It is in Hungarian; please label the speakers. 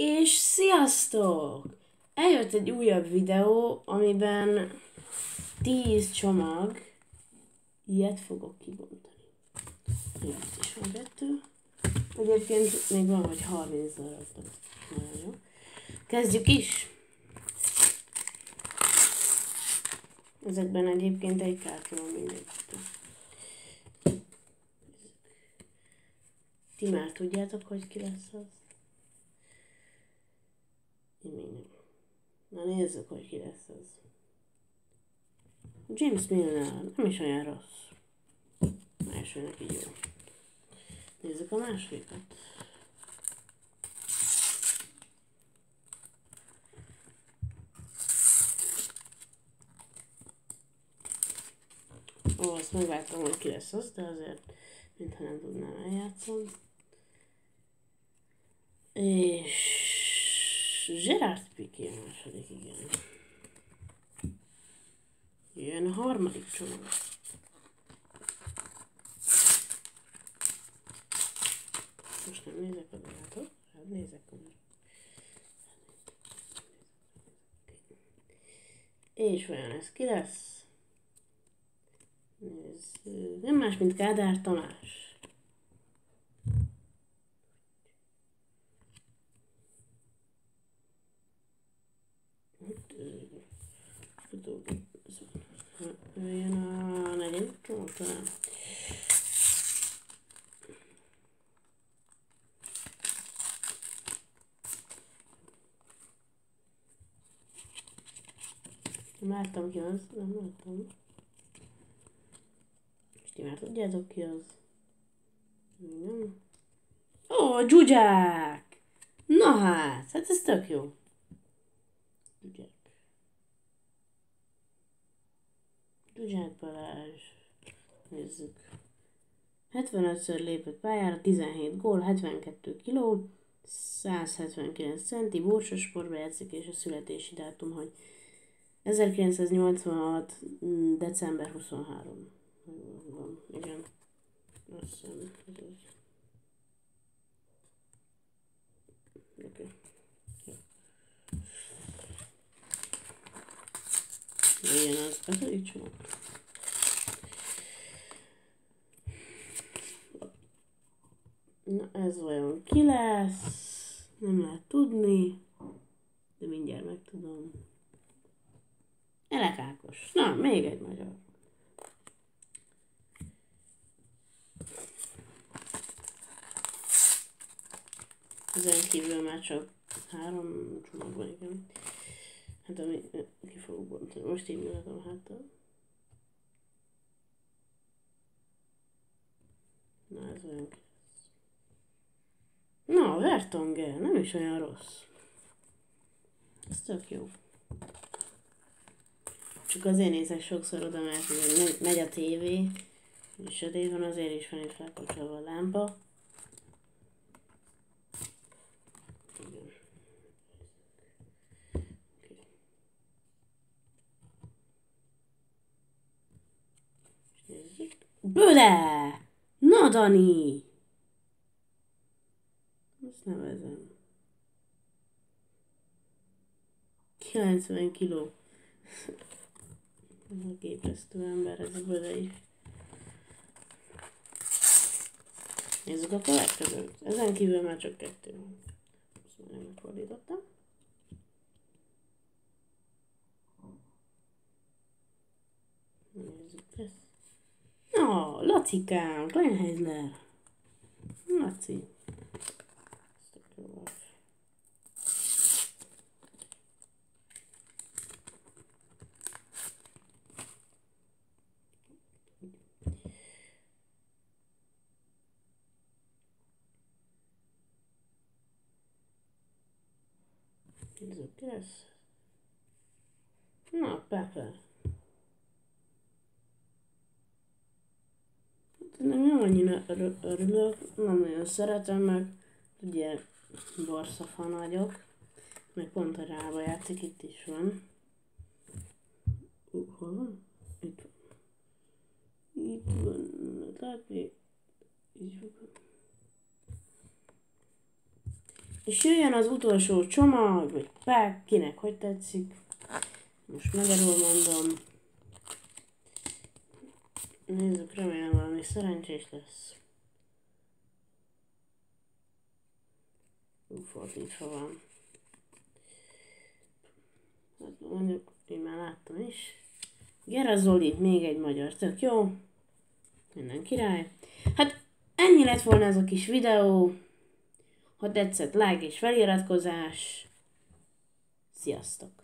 Speaker 1: És sziasztok! Eljött egy újabb videó, amiben 10 csomag ilyet fogok kibontani. Itt is van 2. Egyébként még van, hogy 30 darabot. Nagyon jó. Kezdjük is! Ezekben egyébként egy kártya van mindegyikben. Ti már tudjátok, hogy ki lesz az? Én még nem. Na nézzük, hogy ki lesz az. James Milner, nem is olyan rossz. Elsőnek így jó. Nézzük a másodikat. Ó, azt megváltam, hogy ki lesz az, de azért mintha nem tudnám eljátszani. És Gerard Piqué a második, igen. Jön a harmadik csomag. Most nem nézek a barátot, hát nézek a barátot. És vajon ez ki lesz? Ez nem más, mint Kádár Tamás. Jön a negyedik csomag talán. Láttam ki az, nem láttam. És ti már tudjátok ki az? Nem? Ó, Zsuzsák! Na hát ez tök jó. Zsuzsák. Zsuzsák Balázs. Nézzük. 75-ször lépett pályára, 17 gól, 72 kiló, 179 centi, Borsasportba játszik, és a születési dátum, hogy 1986. december 23. Van, igen. Azt hiszem, ez az. Oké. Ilyen az egy csomag. Na ez vajon ki lesz? Nem lehet tudni, de mindjárt megtudom. Elek Ákos. Na, még egy magyar. Ezen kívül már csak 3 csomag van, igen. Hát ami ki fogok bontani. Most így mutatom háttal. Na ez olyan ki lesz. Na, Vertonghen, nem is olyan rossz. Ez tök jó. Csak azért nézek sokszor oda, mert megy a tévé, és sötét van, azért is van itt felkapcsolva a lámpa. Böde! Na Dani! Ezt nevezem. 90 kiló. Ez a képesztő ember, ez a Böde is. Nézzük a következőt. Ezen kívül már csak 2 van. Ezt már nem fordítottam. Nézzük ezt. Na, Lacikám, Kleinheisler. Laci. Nézzük ezt. Na, Pepe. Nem annyira örülök, nem nagyon szeretem, meg ugye Barca fan vagyok, meg pont a Reálba játszik, itt is van. Hol van? Itt van. Itt van, látni? Így van. És jöjjön az utolsó csomag, vagy pack, kinek hogy tetszik. Most magyarul mondom. Nézzük, remélem valami szerencsés lesz. Fordítva van. Hát mondjuk, én már láttam is. Gera Zoli, még egy magyar, tök jó. Minden király. Hát ennyi lett volna ez a kis videó. Ha tetszett, like és feliratkozás. Sziasztok!